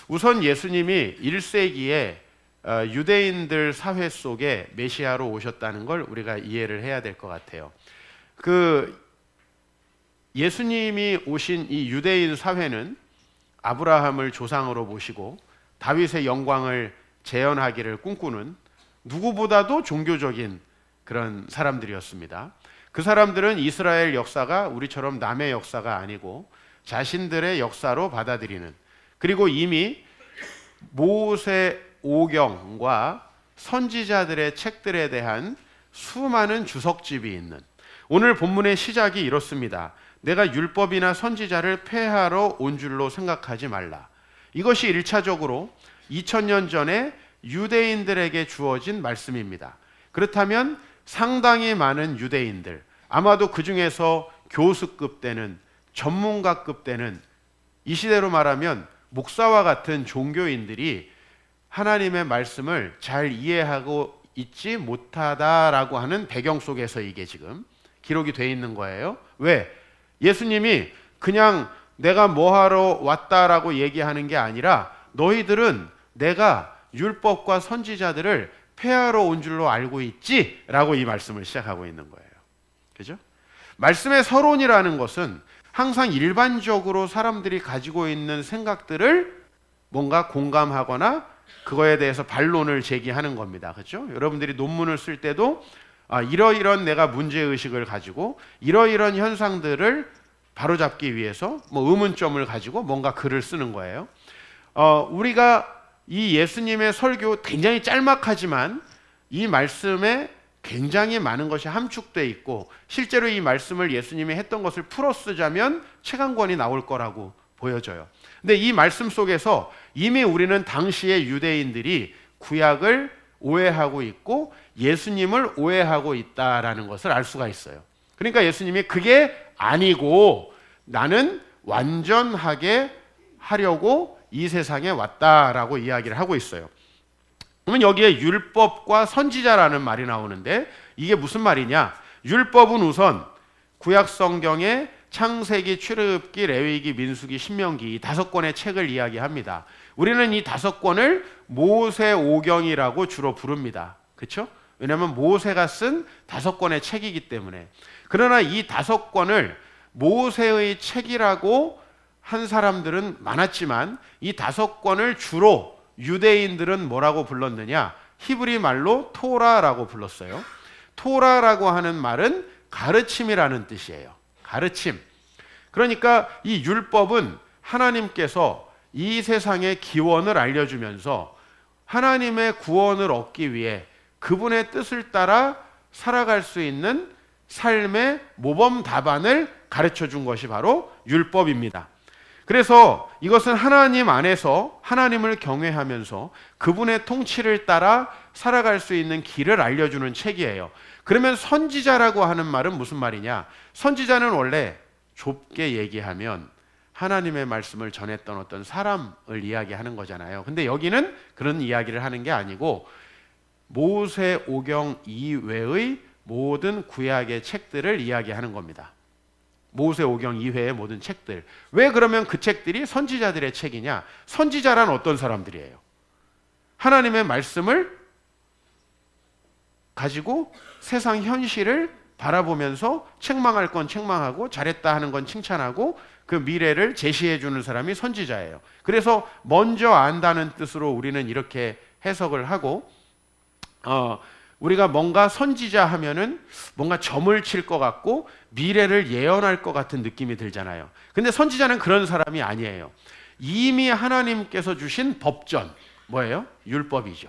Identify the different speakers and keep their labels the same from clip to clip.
Speaker 1: 우선 예수님이 1세기에 유대인들 사회 속에 메시아로 오셨다는 걸 우리가 이해를 해야 될 것 같아요. 예수님이 오신 이 유대인 사회는 아브라함을 조상으로 모시고 다윗의 영광을 재현하기를 꿈꾸는 누구보다도 종교적인 그런 사람들이었습니다. 그 사람들은 이스라엘 역사가 우리처럼 남의 역사가 아니고 자신들의 역사로 받아들이는, 그리고 이미 모세오경과 선지자들의 책들에 대한 수많은 주석집이 있는, 오늘 본문의 시작이 이렇습니다. 내가 율법이나 선지자를 폐하러 온 줄로 생각하지 말라. 이것이 1차적으로 2000년 전에 유대인들에게 주어진 말씀입니다. 그렇다면 상당히 많은 유대인들, 아마도 그 중에서 교수급 되는, 전문가급 되는, 이 시대로 말하면 목사와 같은 종교인들이 하나님의 말씀을 잘 이해하고 있지 못하다라고 하는 배경 속에서 이게 지금 기록이 돼 있는 거예요. 왜? 예수님이 그냥 내가 뭐하러 왔다라고 얘기하는 게 아니라 너희들은 내가 율법과 선지자들을 폐하러 온 줄로 알고 있지? 라고 이 말씀을 시작하고 있는 거예요. 그죠? 말씀의 서론이라는 것은 항상 일반적으로 사람들이 가지고 있는 생각들을 뭔가 공감하거나 그거에 대해서 반론을 제기하는 겁니다. 그렇죠? 여러분들이 논문을 쓸 때도 이러이런 내가 문제의식을 가지고 이러이런 현상들을 바로잡기 위해서 의문점을 가지고 뭔가 글을 쓰는 거예요. 우리가 이 예수님의 설교 굉장히 짤막하지만 이 말씀에 굉장히 많은 것이 함축되어 있고, 실제로 이 말씀을 예수님이 했던 것을 풀어 쓰자면 책 한 권이 나올 거라고 보여져요. 근데 이 말씀 속에서 이미 우리는 당시의 유대인들이 구약을 오해하고 있고 예수님을 오해하고 있다라는 것을 알 수가 있어요. 그러니까 예수님이 그게 아니고 나는 완전하게 하려고 이 세상에 왔다라고 이야기를 하고 있어요. 그러면 여기에 율법과 선지자라는 말이 나오는데 이게 무슨 말이냐? 율법은 우선 구약 성경의 창세기, 출애굽기, 레위기, 민수기, 신명기 이 5권의 책을 이야기합니다. 우리는 이 5권을 모세오경이라고 주로 부릅니다. 그렇죠? 왜냐하면 모세가 쓴 5권의 책이기 때문에. 그러나 이 5권을 모세의 책이라고 한 사람들은 많았지만 이 5권을 주로 유대인들은 뭐라고 불렀느냐? 히브리 말로 토라라고 불렀어요. 토라라고 하는 말은 가르침이라는 뜻이에요. 가르침. 그러니까 이 율법은 하나님께서 이 세상의 기원을 알려주면서 하나님의 구원을 얻기 위해 그분의 뜻을 따라 살아갈 수 있는 삶의 모범 답안을 가르쳐 준 것이 바로 율법입니다. 그래서 이것은 하나님 안에서 하나님을 경외하면서 그분의 통치를 따라 살아갈 수 있는 길을 알려주는 책이에요. 그러면 선지자라고 하는 말은 무슨 말이냐? 선지자는 원래 좁게 얘기하면 하나님의 말씀을 전했던 어떤 사람을 이야기하는 거잖아요. 근데 여기는 그런 이야기를 하는 게 아니고 모세오경 이외의 모든 구약의 책들을 이야기하는 겁니다. 모세오경 이외의 모든 책들. 왜 그러면 그 책들이 선지자들의 책이냐? 선지자란 어떤 사람들이에요? 하나님의 말씀을 가지고 세상 현실을 바라보면서 책망할 건 책망하고 잘했다 하는 건 칭찬하고 그 미래를 제시해 주는 사람이 선지자예요. 그래서 먼저 안다는 뜻으로 우리는 이렇게 해석을 하고 우리가 뭔가 선지자 하면은 뭔가 점을 칠 것 같고 미래를 예언할 것 같은 느낌이 들잖아요. 근데 선지자는 그런 사람이 아니에요. 이미 하나님께서 주신 법전, 뭐예요? 율법이죠.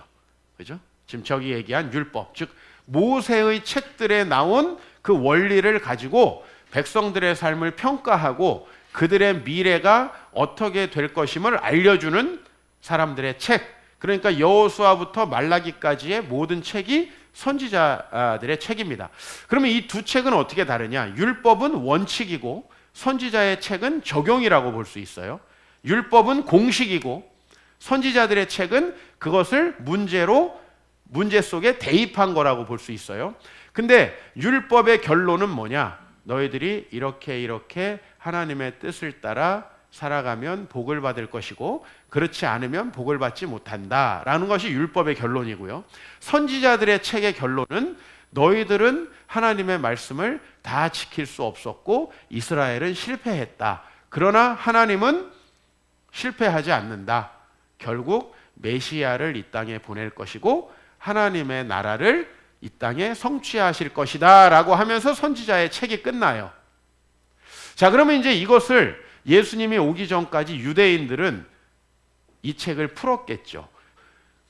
Speaker 1: 그죠? 지금 저기 얘기한 율법, 즉 모세의 책들에 나온 그 원리를 가지고 백성들의 삶을 평가하고 그들의 미래가 어떻게 될 것임을 알려주는 사람들의 책. 그러니까 여호수아부터 말라기까지의 모든 책이 선지자들의 책입니다. 그러면 이 두 책은 어떻게 다르냐? 율법은 원칙이고 선지자의 책은 적용이라고 볼 수 있어요. 율법은 공식이고 선지자들의 책은 그것을 문제 속에 대입한 거라고 볼 수 있어요. 근데 율법의 결론은 뭐냐? 너희들이 이렇게 하나님의 뜻을 따라 살아가면 복을 받을 것이고 그렇지 않으면 복을 받지 못한다라는 것이 율법의 결론이고요. 선지자들의 책의 결론은 너희들은 하나님의 말씀을 다 지킬 수 없었고 이스라엘은 실패했다. 그러나 하나님은 실패하지 않는다. 결국 메시아를 이 땅에 보낼 것이고 하나님의 나라를 이 땅에 성취하실 것이다 라고 하면서 선지자의 책이 끝나요. 자, 그러면 이제 이것을 예수님이 오기 전까지 유대인들은 이 책을 풀었겠죠.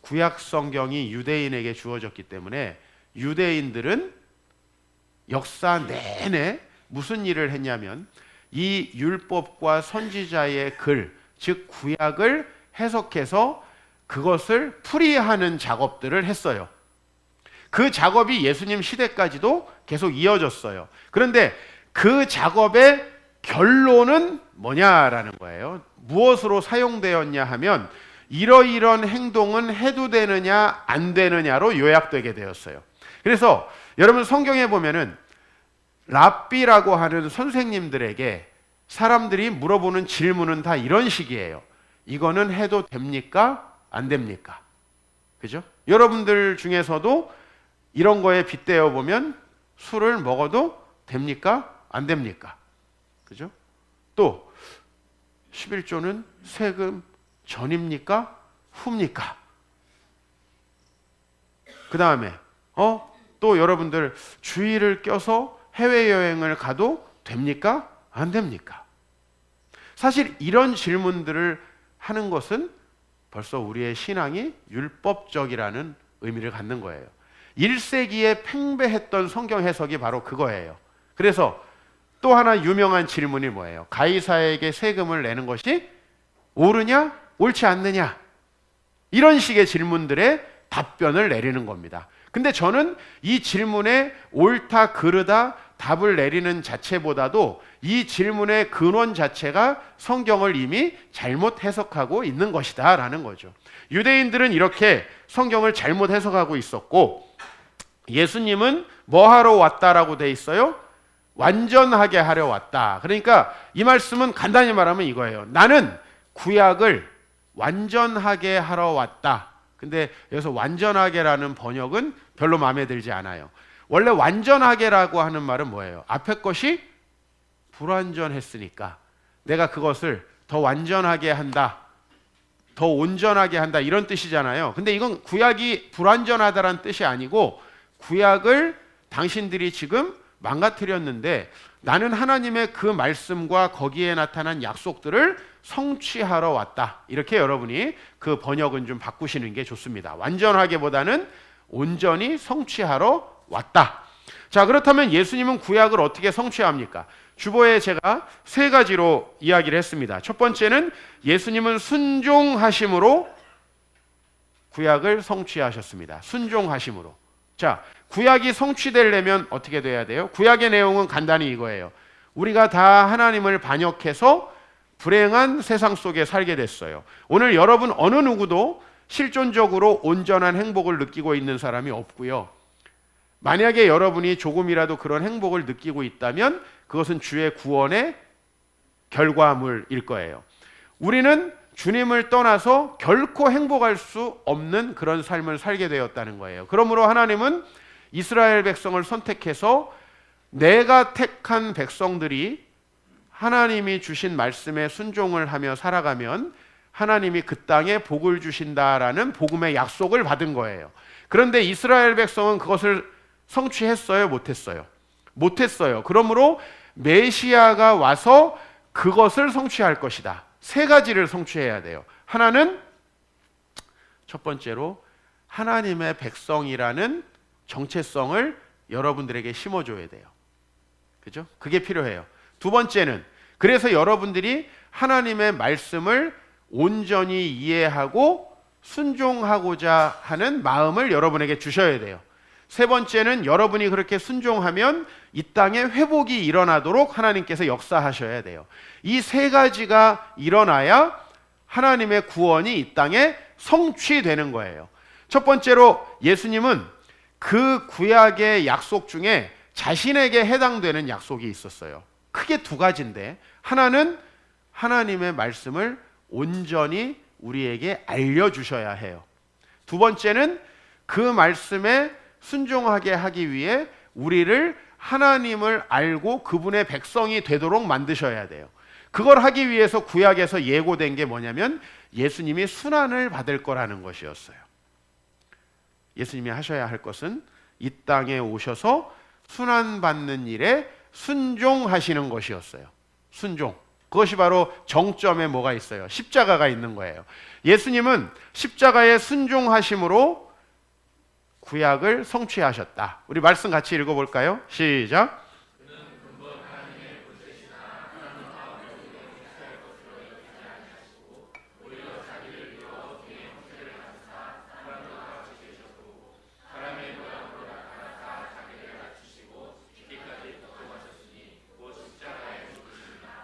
Speaker 1: 구약 성경이 유대인에게 주어졌기 때문에 유대인들은 역사 내내 무슨 일을 했냐면 이 율법과 선지자의 글, 즉 구약을 해석해서 그것을 풀이하는 작업들을 했어요. 그 작업이 예수님 시대까지도 계속 이어졌어요. 그런데 그 작업의 결론은 뭐냐라는 거예요. 무엇으로 사용되었냐 하면 이러이런 행동은 해도 되느냐 안 되느냐로 요약되게 되었어요. 그래서 여러분 성경에 보면은 랍비라고 하는 선생님들에게 사람들이 물어보는 질문은 다 이런 식이에요. 이거는 해도 됩니까? 안 됩니까? 그죠? 여러분들 중에서도 이런 거에 빗대어 보면 술을 먹어도 됩니까? 안 됩니까? 그죠? 또 11조는 세금 전입니까? 후입니까? 그 다음에 또 여러분들 주의를 껴서 해외여행을 가도 됩니까? 안 됩니까? 사실 이런 질문들을 하는 것은 벌써 우리의 신앙이 율법적이라는 의미를 갖는 거예요. 1세기에 팽배했던 성경 해석이 바로 그거예요. 그래서 또 하나 유명한 질문이 뭐예요? 가이사에게 세금을 내는 것이 옳으냐? 옳지 않느냐? 이런 식의 질문들에 답변을 내리는 겁니다. 근데 저는 이 질문에 옳다 그르다 답을 내리는 자체보다도 이 질문의 근원 자체가 성경을 이미 잘못 해석하고 있는 것이다 라는 거죠. 유대인들은 이렇게 성경을 잘못 해석하고 있었고 예수님은 뭐 하러 왔다라고 돼 있어요? 완전하게 하려 왔다. 그러니까 이 말씀은 간단히 말하면 이거예요. 나는 구약을 완전하게 하러 왔다. 근데 여기서 완전하게라는 번역은 별로 마음에 들지 않아요. 원래 완전하게라고 하는 말은 뭐예요? 앞에 것이 불완전했으니까 내가 그것을 더 완전하게 한다. 더 온전하게 한다. 이런 뜻이잖아요. 근데 이건 구약이 불완전하다라는 뜻이 아니고 구약을 당신들이 지금 망가뜨렸는데 나는 하나님의 그 말씀과 거기에 나타난 약속들을 성취하러 왔다. 이렇게 여러분이 그 번역은 좀 바꾸시는 게 좋습니다. 완전하게보다는 온전히 성취하러 왔다. 자, 그렇다면 예수님은 구약을 어떻게 성취합니까? 주보에 제가 세 가지로 이야기를 했습니다. 첫 번째는 예수님은 순종하심으로 구약을 성취하셨습니다. 순종하심으로. 자, 구약이 성취되려면 어떻게 돼야 돼요? 구약의 내용은 간단히 이거예요. 우리가 다 하나님을 반역해서 불행한 세상 속에 살게 됐어요. 오늘 여러분 어느 누구도 실존적으로 온전한 행복을 느끼고 있는 사람이 없고요. 만약에 여러분이 조금이라도 그런 행복을 느끼고 있다면 그것은 주의 구원의 결과물일 거예요. 우리는 주님을 떠나서 결코 행복할 수 없는 그런 삶을 살게 되었다는 거예요. 그러므로 하나님은 이스라엘 백성을 선택해서 내가 택한 백성들이 하나님이 주신 말씀에 순종을 하며 살아가면 하나님이 그 땅에 복을 주신다라는 복음의 약속을 받은 거예요. 그런데 이스라엘 백성은 그것을 성취했어요? 못했어요? 못했어요. 그러므로 메시아가 와서 그것을 성취할 것이다. 세 가지를 성취해야 돼요. 하나는 첫 번째로 하나님의 백성이라는 정체성을 여러분들에게 심어줘야 돼요. 그죠? 그게 필요해요. 두 번째는 그래서 여러분들이 하나님의 말씀을 온전히 이해하고 순종하고자 하는 마음을 여러분에게 주셔야 돼요. 세 번째는 여러분이 그렇게 순종하면 이 땅에 회복이 일어나도록 하나님께서 역사하셔야 돼요. 이 세 가지가 일어나야 하나님의 구원이 이 땅에 성취되는 거예요. 첫 번째로 예수님은 그 구약의 약속 중에 자신에게 해당되는 약속이 있었어요. 크게 두 가지인데 하나는 하나님의 말씀을 온전히 우리에게 알려주셔야 해요. 두 번째는 그 말씀에 순종하게 하기 위해 우리를 하나님을 알고 그분의 백성이 되도록 만드셔야 돼요. 그걸 하기 위해서 구약에서 예고된 게 뭐냐면 예수님이 순환을 받을 거라는 것이었어요. 예수님이 하셔야 할 것은 이 땅에 오셔서 순환받는 일에 순종하시는 것이었어요. 순종. 그것이 바로 정점에 뭐가 있어요? 십자가가 있는 거예요. 예수님은 십자가에 순종하심으로 구약을 성취하셨다. 우리 말씀 같이 읽어볼까요? 시작.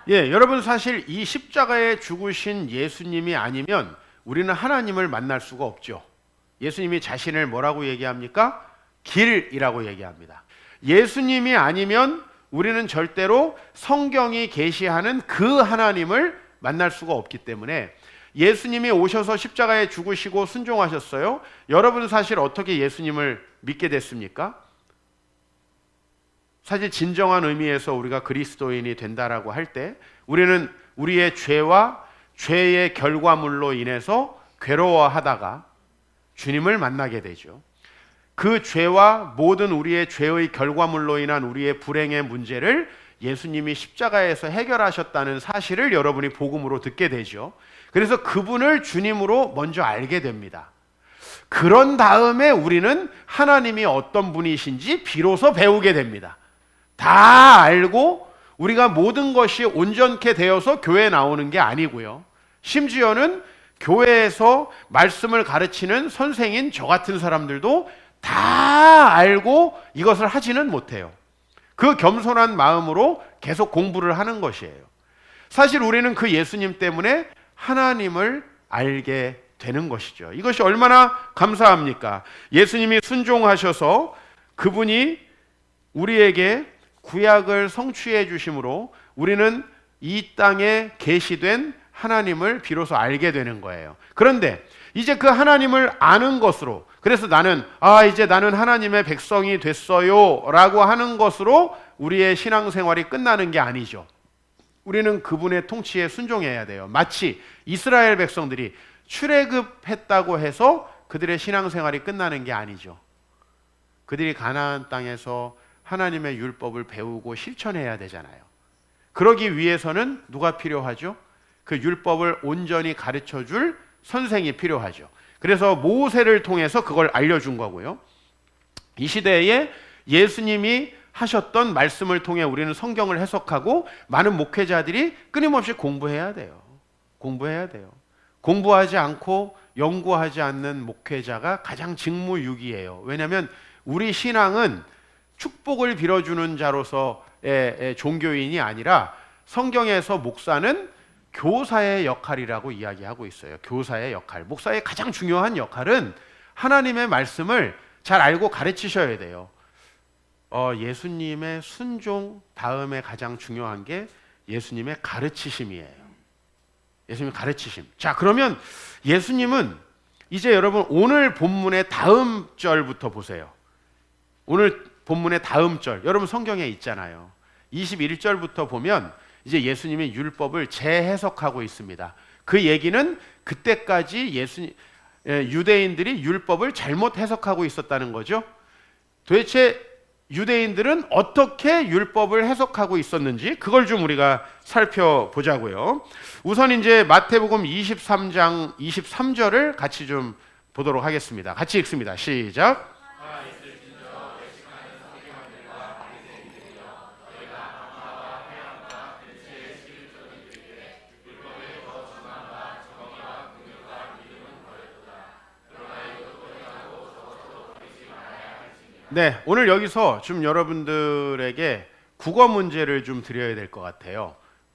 Speaker 1: 예, 여러분 사실 이 십자가에 죽으신 예수님이 아니면 우리는 하나님을 만날 수가 없죠. 예수님이 자신을 뭐라고 얘기합니까? 길이라고 얘기합니다. 예수님이 아니면 우리는 절대로 성경이 계시하는 그 하나님을 만날 수가 없기 때문에 예수님이 오셔서 십자가에 죽으시고 순종하셨어요. 여러분 사실 어떻게 예수님을 믿게 됐습니까? 사실 진정한 의미에서 우리가 그리스도인이 된다라고 할 때 우리는 우리의 죄와 죄의 결과물로 인해서 괴로워하다가 주님을 만나게 되죠. 그 죄와 모든 우리의 죄의 결과물로 인한 우리의 불행의 문제를 예수님이 십자가에서 해결하셨다는 사실을 여러분이 복음으로 듣게 되죠. 그래서 그분을 주님으로 먼저 알게 됩니다. 그런 다음에 우리는 하나님이 어떤 분이신지 비로소 배우게 됩니다. 다 알고 우리가 모든 것이 온전케 되어서 교회에 나오는 게 아니고요. 심지어는 교회에서 말씀을 가르치는 선생인 저 같은 사람들도 다 알고 이것을 하지는 못해요. 그 겸손한 마음으로 계속 공부를 하는 것이에요. 사실 우리는 그 예수님 때문에 하나님을 알게 되는 것이죠. 이것이 얼마나 감사합니까? 예수님이 순종하셔서 그분이 우리에게 구약을 성취해 주심으로 우리는 이 땅에 계시된 하나님을 비로소 알게 되는 거예요. 그런데 이제 그 하나님을 아는 것으로, 그래서 이제 나는 하나님의 백성이 됐어요 라고 하는 것으로 우리의 신앙생활이 끝나는 게 아니죠. 우리는 그분의 통치에 순종해야 돼요. 마치 이스라엘 백성들이 출애굽했다고 해서 그들의 신앙생활이 끝나는 게 아니죠. 그들이 가나안 땅에서 하나님의 율법을 배우고 실천해야 되잖아요. 그러기 위해서는 누가 필요하죠? 그 율법을 온전히 가르쳐줄 선생이 필요하죠. 그래서 모세를 통해서 그걸 알려준 거고요. 이 시대에 예수님이 하셨던 말씀을 통해 우리는 성경을 해석하고 많은 목회자들이 끊임없이 공부해야 돼요. 공부해야 돼요. 공부하지 않고 연구하지 않는 목회자가 가장 직무유기예요. 왜냐하면 우리 신앙은 축복을 빌어주는 자로서의 종교인이 아니라 성경에서 목사는 교사의 역할이라고 이야기하고 있어요. 교사의 역할. 목사의 가장 중요한 역할은 하나님의 말씀을 잘 알고 가르치셔야 돼요. 예수님의 순종 다음에 가장 중요한 게 예수님의 가르치심이에요. 예수님의 가르치심. 자, 그러면 예수님은 이제 여러분 오늘 본문의 다음 절부터 보세요. 오늘 본문의 다음 절, 여러분 성경에 있잖아요. 21절부터 보면 이제 예수님이 율법을 재해석하고 있습니다. 그 얘기는 그때까지 유대인들이 율법을 잘못 해석하고 있었다는 거죠. 도대체 유대인들은 어떻게 율법을 해석하고 있었는지 그걸 좀 우리가 살펴보자고요. 우선 이제 마태복음 23장 23절을 같이 좀 보도록 하겠습니다. 같이 읽습니다. 시작. 네, 오늘 여기서 좀 여러분들에게 국어 문제를 좀 드려야 될 것 같아요.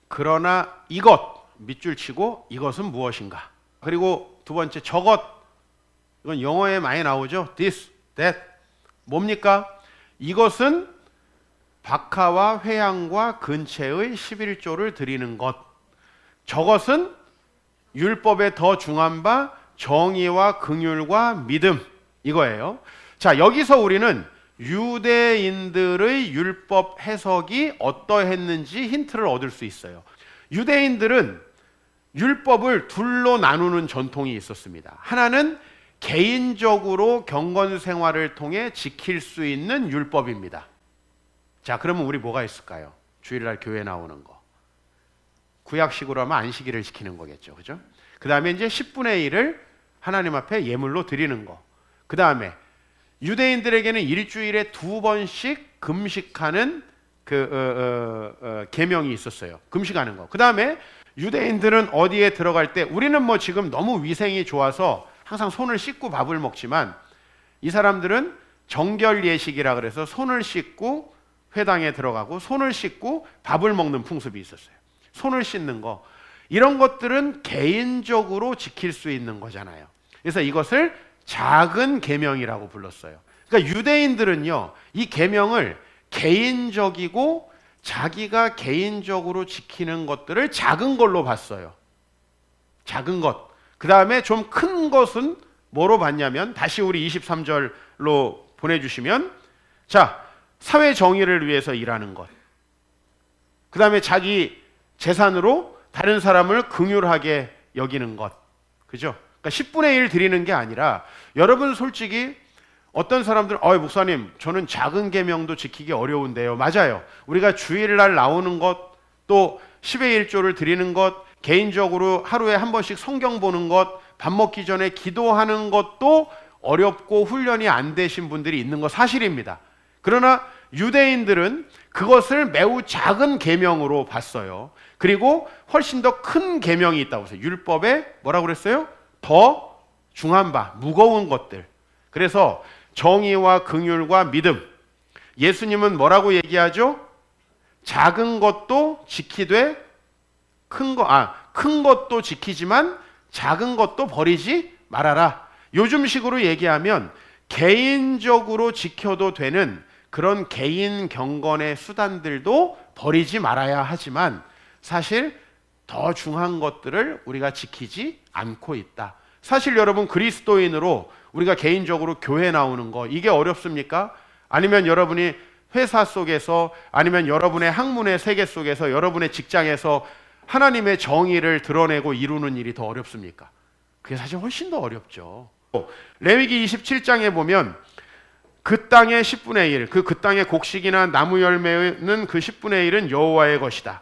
Speaker 1: 그러나 이것, 밑줄 치고 이것은 무엇인가? 그리고 두 번째 저것, 이건 영어에 많이 나오죠. This, that, 뭡니까? 이것은 박하와 회양과 근체의 11조를 드리는 것. 저것은 율법에 더 중한 바 정의와 긍휼과 믿음, 이거예요. 자, 여기서 우리는 유대인들의 율법 해석이 어떠했는지 힌트를 얻을 수 있어요. 유대인들은 율법을 둘로 나누는 전통이 있었습니다. 하나는 개인적으로 경건 생활을 통해 지킬 수 있는 율법입니다. 자, 그러면 우리 뭐가 있을까요? 주일날 교회 나오는 거. 구약식으로 하면 안식일을 지키는 거겠죠. 그죠? 그 다음에 이제 10분의 1을 하나님 앞에 예물로 드리는 거. 그 다음에 유대인들에게는 일주일에 2번씩 금식하는 계명이 있었어요. 금식하는 거. 그 다음에 유대인들은 어디에 들어갈 때, 우리는 뭐 지금 너무 위생이 좋아서 항상 손을 씻고 밥을 먹지만, 이 사람들은 정결 예식이라 그래서 손을 씻고 회당에 들어가고 손을 씻고 밥을 먹는 풍습이 있었어요. 손을 씻는 거, 이런 것들은 개인적으로 지킬 수 있는 거잖아요. 그래서 이것을 작은 계명이라고 불렀어요. 그러니까 유대인들은요, 이 계명을 개인적이고 자기가 개인적으로 지키는 것들을 작은 걸로 봤어요. 작은 것. 그 다음에 좀 큰 것은 뭐로 봤냐면, 다시 우리 23절로 보내주시면, 자, 사회 정의를 위해서 일하는 것. 그 다음에 자기 재산으로 다른 사람을 긍휼하게 여기는 것. 그죠? 그러니까 10분의 1 드리는 게 아니라, 여러분 솔직히 어떤 사람들은 목사님 저는 작은 계명도 지키기 어려운데요. 맞아요. 우리가 주일날 나오는 것, 또 10의 1조를 드리는 것, 개인적으로 하루에 한 번씩 성경 보는 것, 밥 먹기 전에 기도하는 것도 어렵고 훈련이 안 되신 분들이 있는 거 사실입니다. 그러나 유대인들은 그것을 매우 작은 계명으로 봤어요. 그리고 훨씬 더 큰 계명이 있다고 했어요. 율법에 뭐라고 그랬어요? 더 중한 바, 무거운 것들. 그래서 정의와 긍휼과 믿음. 예수님은 뭐라고 얘기하죠? 작은 것도 지키되 큰 것도 지키지만 작은 것도 버리지 말아라. 요즘식으로 얘기하면 개인적으로 지켜도 되는 그런 개인 경건의 수단들도 버리지 말아야 하지만, 사실 더 중한 것들을 우리가 지키지 않고 있다. 사실 여러분, 그리스도인으로 우리가 개인적으로 교회 나오는 거, 이게 어렵습니까? 아니면 여러분이 회사 속에서, 아니면 여러분의 학문의 세계 속에서, 여러분의 직장에서 하나님의 정의를 드러내고 이루는 일이 더 어렵습니까? 그게 사실 훨씬 더 어렵죠. 레위기 27장에 보면 그 땅의 10분의 1, 그 땅의 곡식이나 나무 열매는 그 10분의 1은 여호와의 것이다.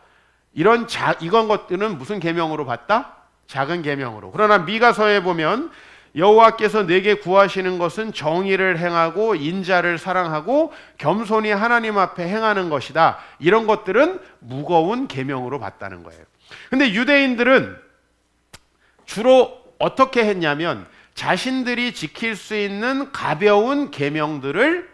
Speaker 1: 이건 것들은 무슨 계명으로 봤다? 작은 계명으로. 그러나 미가서에 보면 여호와께서 내게 구하시는 것은 정의를 행하고 인자를 사랑하고 겸손히 하나님 앞에 행하는 것이다. 이런 것들은 무거운 계명으로 봤다는 거예요. 근데 유대인들은 주로 어떻게 했냐면, 자신들이 지킬 수 있는 가벼운 계명들을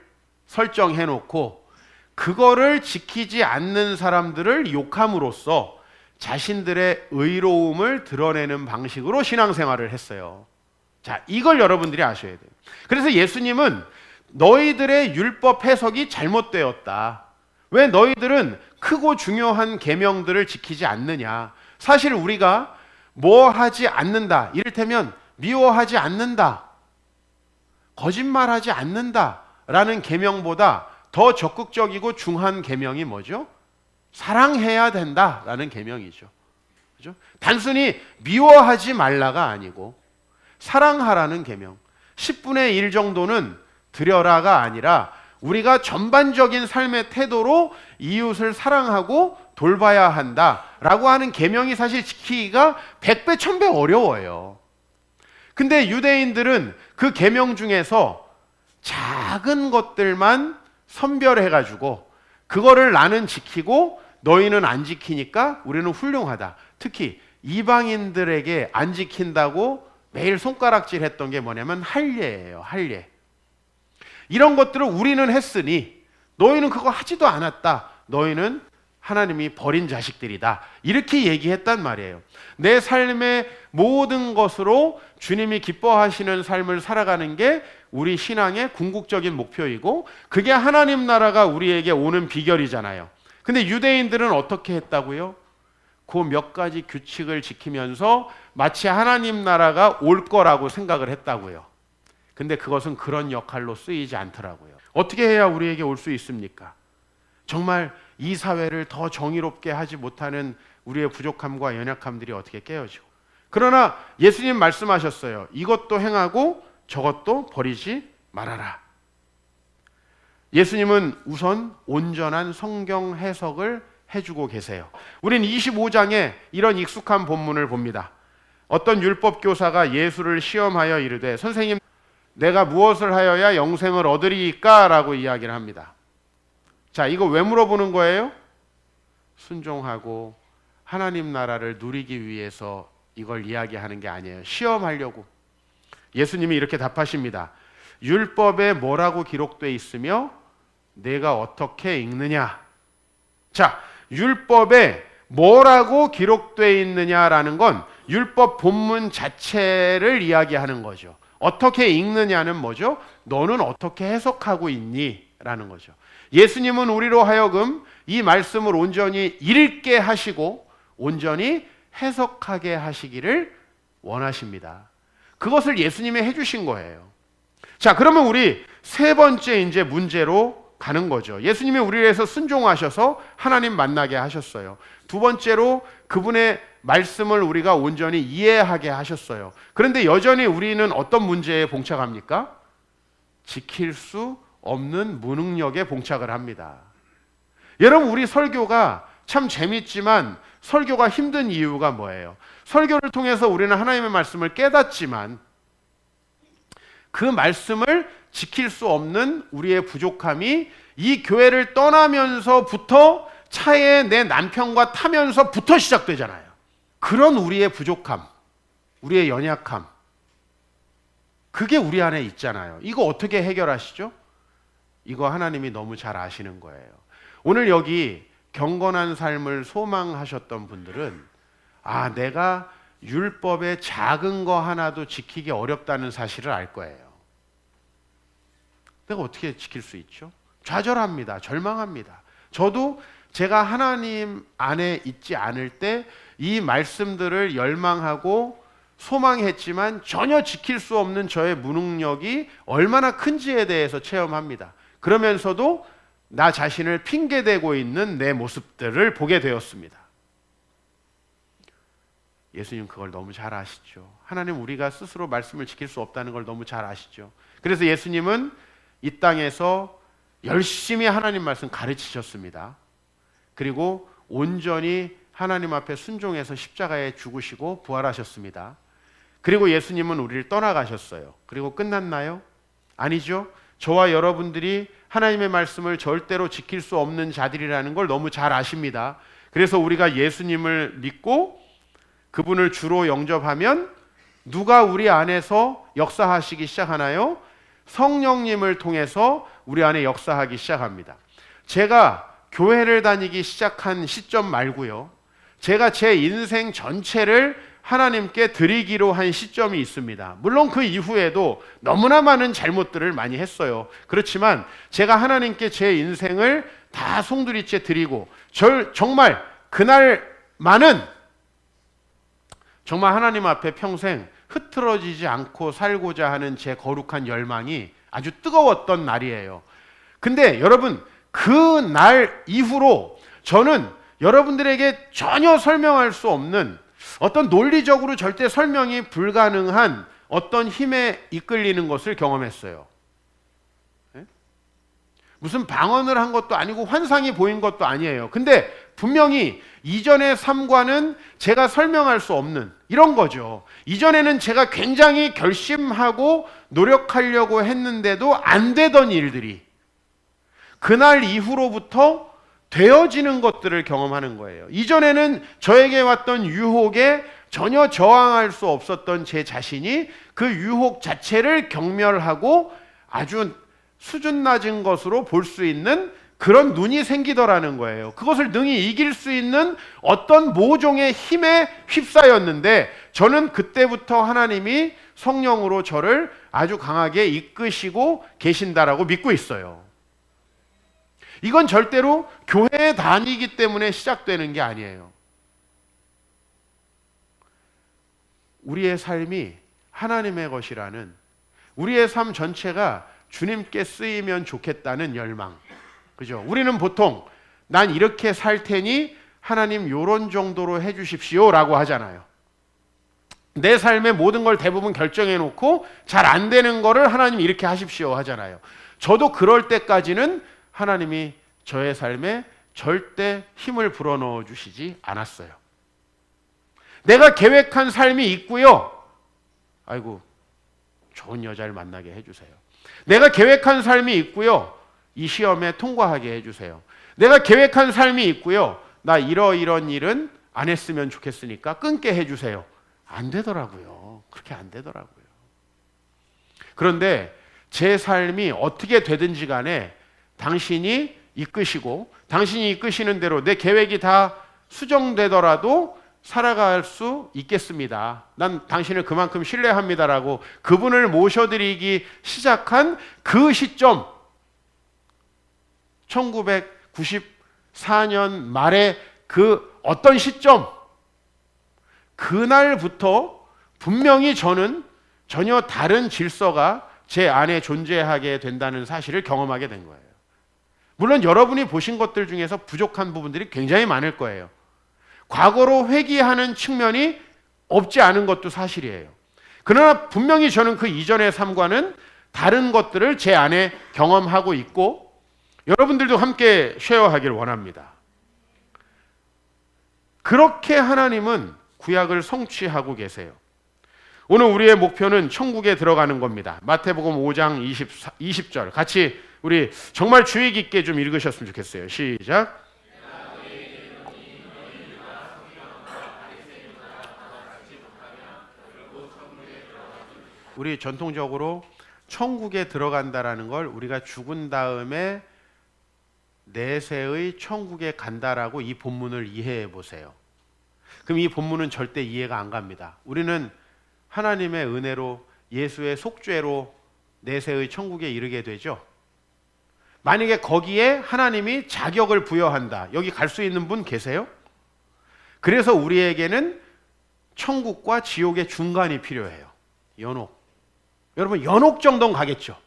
Speaker 1: 설정해 놓고 그거를 지키지 않는 사람들을 욕함으로써 자신들의 의로움을 드러내는 방식으로 신앙생활을 했어요. 자, 이걸 여러분들이 아셔야 돼요. 그래서 예수님은 너희들의 율법 해석이 잘못되었다. 왜 너희들은 크고 중요한 계명들을 지키지 않느냐. 사실 우리가 뭐 하지 않는다, 이를테면 미워하지 않는다, 거짓말하지 않는다 라는 계명보다 더 적극적이고 중한 계명이 뭐죠? 사랑해야 된다 라는 계명이죠. 그죠? 단순히 미워하지 말라가 아니고 사랑하라는 계명. 10분의 1 정도는 드려라가 아니라 우리가 전반적인 삶의 태도로 이웃을 사랑하고 돌봐야 한다라고 하는 계명이 사실 지키기가 100배 1000배 어려워요. 근데 유대인들은 그 계명 중에서 작은 것들만 선별해가지고 그거를 나는 지키고 너희는 안 지키니까 우리는 훌륭하다. 특히 이방인들에게 안 지킨다고 매일 손가락질 했던 게 뭐냐면 할례예요. 할례. 이런 것들을 우리는 했으니 너희는 그거 하지도 않았다. 너희는 하나님이 버린 자식들이다. 이렇게 얘기했단 말이에요. 내 삶의 모든 것으로 주님이 기뻐하시는 삶을 살아가는 게 우리 신앙의 궁극적인 목표이고, 그게 하나님 나라가 우리에게 오는 비결이잖아요. 근데 유대인들은 어떻게 했다고요? 그 몇 가지 규칙을 지키면서 마치 하나님 나라가 올 거라고 생각을 했다고요. 근데 그것은 그런 역할로 쓰이지 않더라고요. 어떻게 해야 우리에게 올 수 있습니까? 정말 이 사회를 더 정의롭게 하지 못하는 우리의 부족함과 연약함들이 어떻게 깨어지고. 그러나 예수님 말씀하셨어요. 이것도 행하고 저것도 버리지 말아라. 예수님은 우선 온전한 성경 해석을 해주고 계세요. 우린 25장에 이런 익숙한 본문을 봅니다. 어떤 율법 교사가 예수를 시험하여 이르되 선생님 내가 무엇을 하여야 영생을 얻으리까? 라고 이야기를 합니다. 자, 이거 왜 물어보는 거예요? 순종하고 하나님 나라를 누리기 위해서 이걸 이야기하는 게 아니에요. 시험하려고. 예수님이 이렇게 답하십니다. 율법에 뭐라고 기록되어 있으며 내가 어떻게 읽느냐? 자, 율법에 뭐라고 기록되어 있느냐라는 건 율법 본문 자체를 이야기하는 거죠. 어떻게 읽느냐는 뭐죠? 너는 어떻게 해석하고 있니? 라는 거죠. 예수님은 우리로 하여금 이 말씀을 온전히 읽게 하시고 온전히 해석하게 하시기를 원하십니다. 그것을 예수님이 해주신 거예요. 자, 그러면 우리 세 번째 이제 문제로 가는 거죠. 예수님이 우리를 위해서 순종하셔서 하나님 만나게 하셨어요. 두 번째로 그분의 말씀을 우리가 온전히 이해하게 하셨어요. 그런데 여전히 우리는 어떤 문제에 봉착합니까? 지킬 수 없는 무능력에 봉착을 합니다. 여러분, 우리 설교가 참 재밌지만 설교가 힘든 이유가 뭐예요? 설교를 통해서 우리는 하나님의 말씀을 깨닫지만 그 말씀을 지킬 수 없는 우리의 부족함이 이 교회를 떠나면서부터 차에 내 남편과 타면서부터 시작되잖아요. 그런 우리의 부족함, 우리의 연약함, 그게 우리 안에 있잖아요. 이거 어떻게 해결하시죠? 이거 하나님이 너무 잘 아시는 거예요. 오늘 여기 경건한 삶을 소망하셨던 분들은 내가 율법의 작은 거 하나도 지키기 어렵다는 사실을 알 거예요. 내가 어떻게 지킬 수 있죠? 좌절합니다. 절망합니다. 저도 제가 하나님 안에 있지 않을 때 이 말씀들을 열망하고 소망했지만 전혀 지킬 수 없는 저의 무능력이 얼마나 큰지에 대해서 체험합니다. 그러면서도 나 자신을 핑계대고 있는 내 모습들을 보게 되었습니다. 예수님 그걸 너무 잘 아시죠. 하나님 우리가 스스로 말씀을 지킬 수 없다는 걸 너무 잘 아시죠. 그래서 예수님은 이 땅에서 열심히 하나님 말씀 가르치셨습니다. 그리고 온전히 하나님 앞에 순종해서 십자가에 죽으시고 부활하셨습니다. 그리고 예수님은 우리를 떠나가셨어요. 그리고 끝났나요? 아니죠. 저와 여러분들이 하나님의 말씀을 절대로 지킬 수 없는 자들이라는 걸 너무 잘 아십니다. 그래서 우리가 예수님을 믿고 그분을 주로 영접하면 누가 우리 안에서 역사하시기 시작하나요? 성령님을 통해서 우리 안에 역사하기 시작합니다. 제가 교회를 다니기 시작한 시점 말고요. 제가 제 인생 전체를 하나님께 드리기로 한 시점이 있습니다. 물론 그 이후에도 너무나 많은 잘못들을 많이 했어요. 그렇지만 제가 하나님께 제 인생을 다 송두리째 드리고 정말 그날만은 정말 하나님 앞에 평생 흐트러지지 않고 살고자 하는 제 거룩한 열망이 아주 뜨거웠던 날이에요. 근데 여러분 그 날 이후로 저는 여러분들에게 전혀 설명할 수 없는 어떤 논리적으로 절대 설명이 불가능한 어떤 힘에 이끌리는 것을 경험했어요. 무슨 방언을 한 것도 아니고 환상이 보인 것도 아니에요. 근데 분명히 이전의 삶과는 제가 설명할 수 없는 이런 거죠. 이전에는 제가 굉장히 결심하고 노력하려고 했는데도 안 되던 일들이 그날 이후로부터 되어지는 것들을 경험하는 거예요. 이전에는 저에게 왔던 유혹에 전혀 저항할 수 없었던 제 자신이 그 유혹 자체를 경멸하고 아주 수준 낮은 것으로 볼 수 있는 그런 눈이 생기더라는 거예요. 그것을 능히 이길 수 있는 어떤 모종의 힘에 휩싸였는데 저는 그때부터 하나님이 성령으로 저를 아주 강하게 이끄시고 계신다라고 믿고 있어요. 이건 절대로 교회에 다니기 때문에 시작되는 게 아니에요. 우리의 삶이 하나님의 것이라는, 우리의 삶 전체가 주님께 쓰이면 좋겠다는 열망. 그죠? 우리는 보통 난 이렇게 살 테니 하나님 요런 정도로 해 주십시오 라고 하잖아요. 내 삶의 모든 걸 대부분 결정해 놓고 잘 안 되는 거를 하나님 이렇게 하십시오 하잖아요. 저도 그럴 때까지는 하나님이 저의 삶에 절대 힘을 불어넣어 주시지 않았어요. 내가 계획한 삶이 있고요. 아이고, 좋은 여자를 만나게 해주세요. 내가 계획한 삶이 있고요. 이 시험에 통과하게 해주세요. 내가 계획한 삶이 있고요. 나 이런 일은 안 했으면 좋겠으니까 끊게 해주세요. 안 되더라고요. 그렇게 안 되더라고요. 그런데 제 삶이 어떻게 되든지 간에 당신이 이끄시고 당신이 이끄시는 대로 내 계획이 다 수정되더라도 살아갈 수 있겠습니다. 난 당신을 그만큼 신뢰합니다라고 그분을 모셔드리기 시작한 그 시점, 1994년 말에 그 어떤 시점, 그날부터 분명히 저는 전혀 다른 질서가 제 안에 존재하게 된다는 사실을 경험하게 된 거예요. 물론 여러분이 보신 것들 중에서 부족한 부분들이 굉장히 많을 거예요. 과거로 회귀하는 측면이 없지 않은 것도 사실이에요. 그러나 분명히 저는 그 이전의 삶과는 다른 것들을 제 안에 경험하고 있고 여러분들도 함께 쉐어하길 원합니다. 그렇게 하나님은 구약을 성취하고 계세요. 오늘 우리의 목표는 천국에 들어가는 겁니다. 마태복음 5장 20절 같이 우리 정말 주의 깊게 좀 읽으셨으면 좋겠어요. 시작. 우리 전통적으로 천국에 들어간다라는 걸 우리가 죽은 다음에 내세의 천국에 간다라고 이 본문을 이해해 보세요. 그럼 이 본문은 절대 이해가 안 갑니다. 우리는 하나님의 은혜로 예수의 속죄로 내세의 천국에 이르게 되죠. 만약에 거기에 하나님이 자격을 부여한다. 여기 갈 수 있는 분 계세요? 그래서 우리에게는 천국과 지옥의 중간이 필요해요. 연옥. 여러분 연옥 정도는 가겠죠.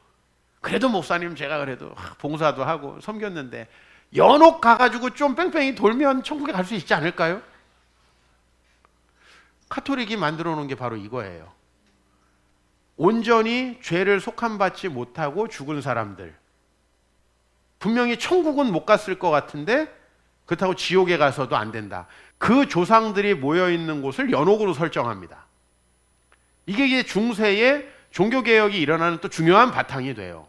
Speaker 1: 그래도 목사님 제가 그래도 봉사도 하고 섬겼는데 연옥 가가지고 좀 뺑뺑이 돌면 천국에 갈 수 있지 않을까요? 카톨릭이 만들어 놓은 게 바로 이거예요. 온전히 죄를 속함받지 못하고 죽은 사람들, 분명히 천국은 못 갔을 것 같은데 그렇다고 지옥에 가서도 안 된다. 그 조상들이 모여있는 곳을 연옥으로 설정합니다. 이게 중세의 종교개혁이 일어나는 또 중요한 바탕이 돼요.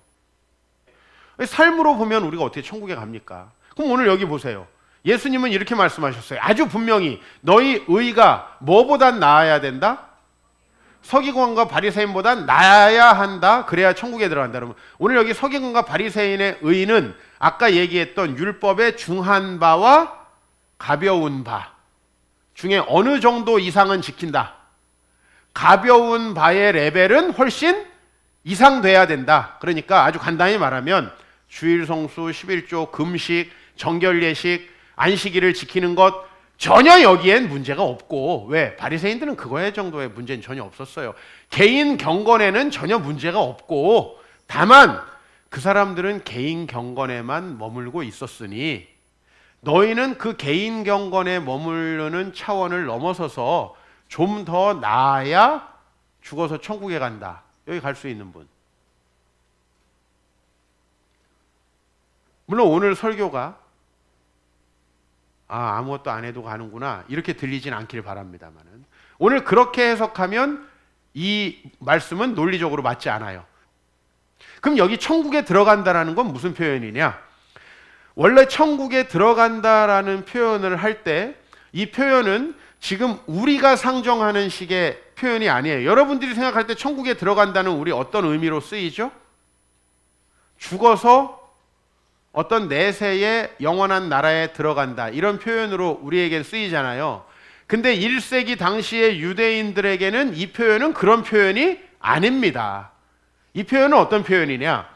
Speaker 1: 삶으로 보면 우리가 어떻게 천국에 갑니까? 그럼 오늘 여기 보세요. 예수님은 이렇게 말씀하셨어요. 아주 분명히 너희 의가 뭐보단 나아야 된다? 서기관과 바리새인보단 나아야 한다. 그래야 천국에 들어간다. 그러면 오늘 여기 서기관과 바리새인의 의는 아까 얘기했던 율법의 중한 바와 가벼운 바 중에 어느 정도 이상은 지킨다. 가벼운 바의 레벨은 훨씬 이상 돼야 된다. 그러니까 아주 간단히 말하면 주일 성수, 11조, 금식, 정결 예식, 안식일을 지키는 것 전혀 여기엔 문제가 없고, 왜? 바리새인들은 그거에 정도의 문제는 전혀 없었어요. 개인 경건에는 전혀 문제가 없고, 다만 그 사람들은 개인 경건에만 머물고 있었으니 너희는 그 개인 경건에 머무르는 차원을 넘어서서 좀 더 나아야 죽어서 천국에 간다. 여기 갈 수 있는 분. 물론 오늘 설교가 아무것도 안 해도 가는구나 이렇게 들리진 않길 바랍니다만은 오늘 그렇게 해석하면 이 말씀은 논리적으로 맞지 않아요. 그럼 여기 천국에 들어간다라는 건 무슨 표현이냐? 원래 천국에 들어간다라는 표현을 할 때 이 표현은 지금 우리가 상정하는 식의 표현이 아니에요. 여러분들이 생각할 때 천국에 들어간다는 우리 어떤 의미로 쓰이죠? 죽어서 어떤 내세의 영원한 나라에 들어간다 이런 표현으로 우리에겐 쓰이잖아요. 근데 1세기 당시의 유대인들에게는 이 표현은 그런 표현이 아닙니다. 이 표현은 어떤 표현이냐?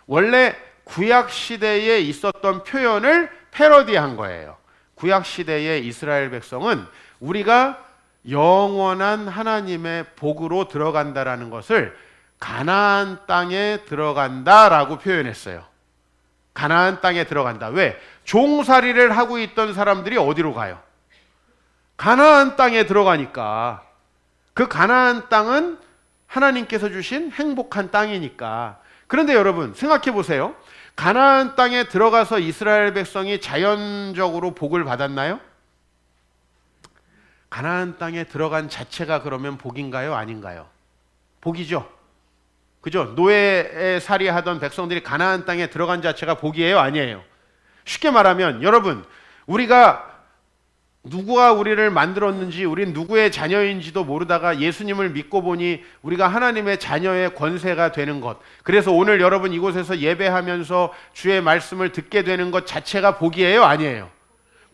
Speaker 1: 원래 구약 시대에 있었던 표현을 패러디한 거예요. 구약 시대의 이스라엘 백성은 우리가 영원한 하나님의 복으로 들어간다라는 것을 가나안 땅에 들어간다라고 표현했어요. 가나안 땅에 들어간다. 왜? 종살이를 하고 있던 사람들이 어디로 가요? 가나안 땅에 들어가니까. 그 가나안 땅은 하나님께서 주신 행복한 땅이니까. 그런데 여러분 생각해 보세요. 가나안 땅에 들어가서 이스라엘 백성이 자연적으로 복을 받았나요? 가나안 땅에 들어간 자체가 그러면 복인가요? 아닌가요? 복이죠. 그죠? 노예에 살이하던 백성들이 가나안 땅에 들어간 자체가 복이에요? 아니에요? 쉽게 말하면 여러분, 우리가 누구가 우리를 만들었는지, 우린 누구의 자녀인지도 모르다가 예수님을 믿고 보니 우리가 하나님의 자녀의 권세가 되는 것, 그래서 오늘 여러분 이곳에서 예배하면서 주의 말씀을 듣게 되는 것 자체가 복이에요? 아니에요?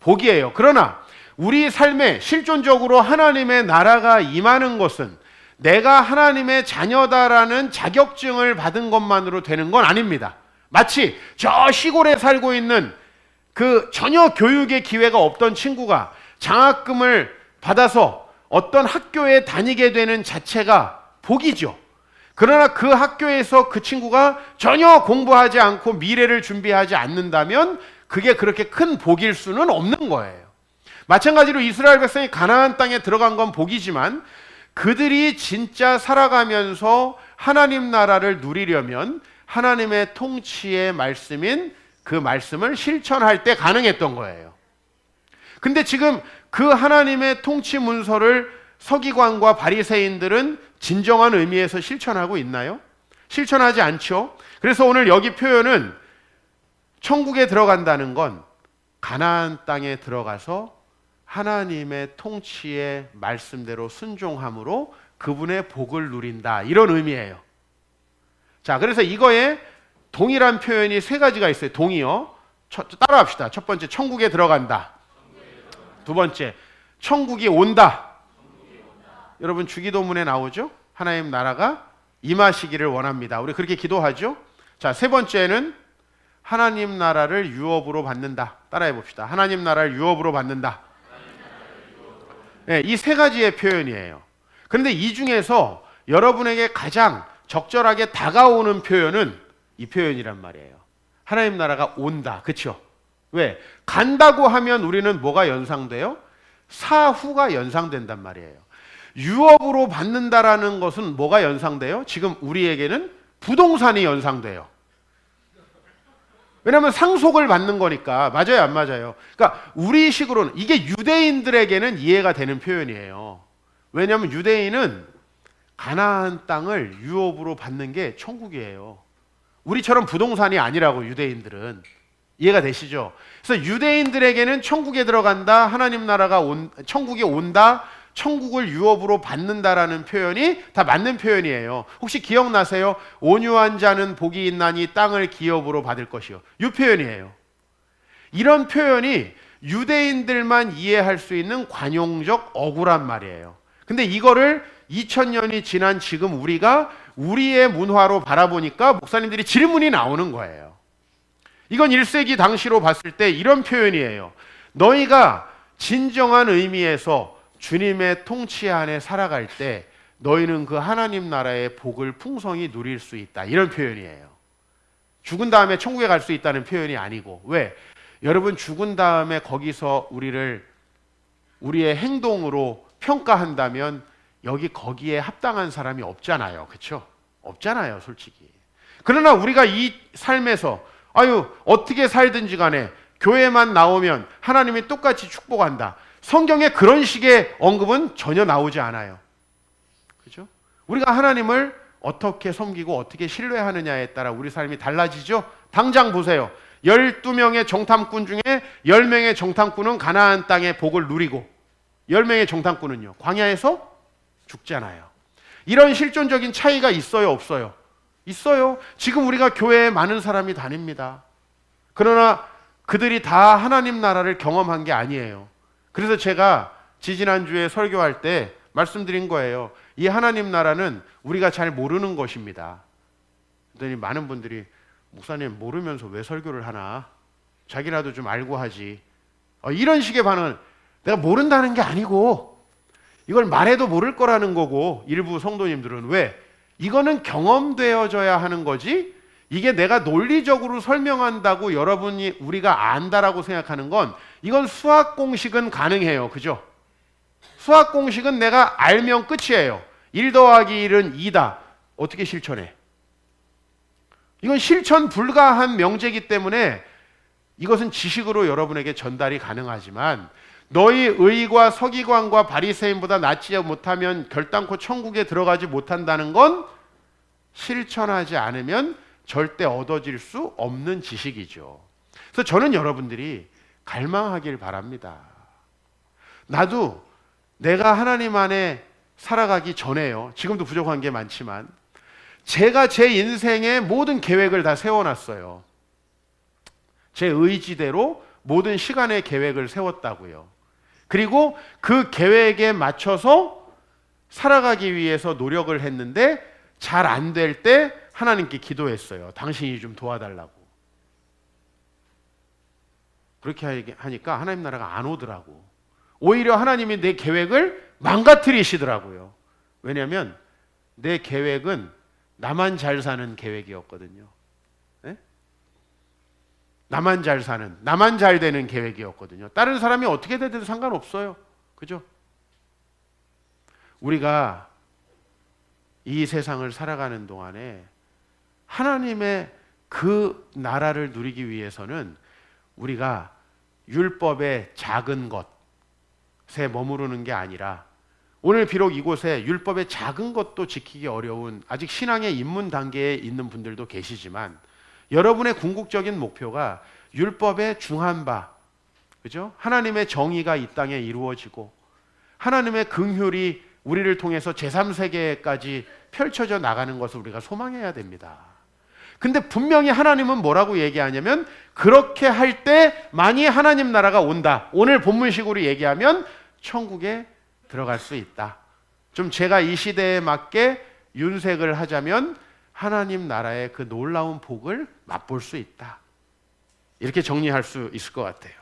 Speaker 1: 복이에요. 그러나 우리 삶에 실존적으로 하나님의 나라가 임하는 것은 내가 하나님의 자녀다라는 자격증을 받은 것만으로 되는 건 아닙니다. 마치 저 시골에 살고 있는 그 전혀 교육의 기회가 없던 친구가 장학금을 받아서 어떤 학교에 다니게 되는 자체가 복이죠. 그러나 그 학교에서 그 친구가 전혀 공부하지 않고 미래를 준비하지 않는다면 그게 그렇게 큰 복일 수는 없는 거예요. 마찬가지로 이스라엘 백성이 가나안 땅에 들어간 건 복이지만 그들이 진짜 살아가면서 하나님 나라를 누리려면 하나님의 통치의 말씀인 그 말씀을 실천할 때 가능했던 거예요. 근데 지금 그 하나님의 통치 문서를 서기관과 바리새인들은 진정한 의미에서 실천하고 있나요? 실천하지 않죠. 그래서 오늘 여기 표현은 천국에 들어간다는 건 가나안 땅에 들어가서 하나님의 통치의 말씀대로 순종함으로 그분의 복을 누린다, 이런 의미예요. 자, 그래서 이거에 동일한 표현이 세 가지가 있어요. 동이요. 따라합시다. 첫 번째, 천국에 들어간다. 두 번째, 천국이 온다. 여러분 주기도문에 나오죠? 하나님 나라가 임하시기를 원합니다. 우리 그렇게 기도하죠? 자, 세 번째는 하나님 나라를 유업으로 받는다. 따라해 봅시다. 하나님 나라를 유업으로 받는다. 네, 이 세 가지의 표현이에요. 그런데 이 중에서 여러분에게 가장 적절하게 다가오는 표현은 이 표현이란 말이에요. 하나님 나라가 온다. 그렇죠? 왜? 간다고 하면 우리는 뭐가 연상돼요? 사후가 연상된단 말이에요. 유업으로 받는다라는 것은 뭐가 연상돼요? 지금 우리에게는 부동산이 연상돼요. 왜냐하면 상속을 받는 거니까. 맞아요, 안 맞아요? 그러니까 우리식으로는 이게 유대인들에게는 이해가 되는 표현이에요. 왜냐하면 유대인은 가나안 땅을 유업으로 받는 게 천국이에요. 우리처럼 부동산이 아니라고. 유대인들은 이해가 되시죠? 그래서 유대인들에게는 천국에 들어간다, 하나님 나라가 천국에 온다, 천국을 유업으로 받는다라는 표현이 다 맞는 표현이에요. 혹시 기억나세요? 온유한 자는 복이 있나니 땅을 기업으로 받을 것이요. 이 표현이에요. 이런 표현이 유대인들만 이해할 수 있는 관용적 어구란 말이에요. 근데 이거를 2000년이 지난 지금 우리가 우리의 문화로 바라보니까 목사님들이 질문이 나오는 거예요. 이건 1세기 당시로 봤을 때 이런 표현이에요. 너희가 진정한 의미에서 주님의 통치 안에 살아갈 때 너희는 그 하나님 나라의 복을 풍성히 누릴 수 있다, 이런 표현이에요. 죽은 다음에 천국에 갈 수 있다는 표현이 아니고. 왜? 여러분 죽은 다음에 거기서 우리의 행동으로 평가한다면 여기 거기에 합당한 사람이 없잖아요. 그렇죠? 없잖아요, 솔직히. 그러나 우리가 이 삶에서 어떻게 살든지 간에 교회만 나오면 하나님이 똑같이 축복한다, 성경에 그런 식의 언급은 전혀 나오지 않아요. 그죠? 우리가 하나님을 어떻게 섬기고 어떻게 신뢰하느냐에 따라 우리 삶이 달라지죠? 당장 보세요. 12명의 정탐꾼 중에 10명의 정탐꾼은 가나안 땅의 복을 누리고 10명의 정탐꾼은요, 광야에서 죽잖아요. 이런 실존적인 차이가 있어요, 없어요? 있어요. 지금 우리가 교회에 많은 사람이 다닙니다. 그러나 그들이 다 하나님 나라를 경험한 게 아니에요. 그래서 제가 지지난주에 설교할 때 말씀드린 거예요. 이 하나님 나라는 우리가 잘 모르는 것입니다. 그랬더니 많은 분들이 목사님 모르면서 왜 설교를 하나? 자기라도 좀 알고 하지. 이런 식의 반응을, 내가 모른다는 게 아니고 이걸 말해도 모를 거라는 거고, 일부 성도님들은 왜? 이거는 경험되어져야 하는 거지, 이게 내가 논리적으로 설명한다고 여러분이 우리가 안다라고 생각하는 건, 이건 수학 공식은 가능해요. 그죠? 수학 공식은 내가 알면 끝이에요. 1 더하기 1은 2다. 어떻게 실천해? 이건 실천 불가한 명제이기 때문에 이것은 지식으로 여러분에게 전달이 가능하지만, 너희 의과 서기관과 바리새인보다 낫지 못하면 결단코 천국에 들어가지 못한다는 건 실천하지 않으면 절대 얻어질 수 없는 지식이죠. 그래서 저는 여러분들이 갈망하길 바랍니다. 나도 내가 하나님 안에 살아가기 전에요, 지금도 부족한 게 많지만 제가 제 인생의 모든 계획을 다 세워놨어요. 제 의지대로 모든 시간의 계획을 세웠다고요. 그리고 그 계획에 맞춰서 살아가기 위해서 노력을 했는데 잘 안 될 때 하나님께 기도했어요. 당신이 좀 도와달라고. 그렇게 하니까 하나님 나라가 안 오더라고. 오히려 하나님이 내 계획을 망가뜨리시더라고요. 왜냐하면 내 계획은 나만 잘 사는 계획이었거든요. 네? 나만 잘 사는, 나만 잘 되는 계획이었거든요. 다른 사람이 어떻게 되든 상관없어요. 그죠? 우리가 이 세상을 살아가는 동안에 하나님의 그 나라를 누리기 위해서는 우리가 율법의 작은 것에 머무르는 게 아니라, 오늘 비록 이곳에 율법의 작은 것도 지키기 어려운 아직 신앙의 입문 단계에 있는 분들도 계시지만, 여러분의 궁극적인 목표가 율법의 중한 바, 그죠? 하나님의 정의가 이 땅에 이루어지고 하나님의 긍휼이 우리를 통해서 제3세계까지 펼쳐져 나가는 것을 우리가 소망해야 됩니다. 근데 분명히 하나님은 뭐라고 얘기하냐면, 그렇게 할 때만이 하나님 나라가 온다. 오늘 본문식으로 얘기하면 천국에 들어갈 수 있다. 좀 제가 이 시대에 맞게 윤색을 하자면 하나님 나라의 그 놀라운 복을 맛볼 수 있다. 이렇게 정리할 수 있을 것 같아요.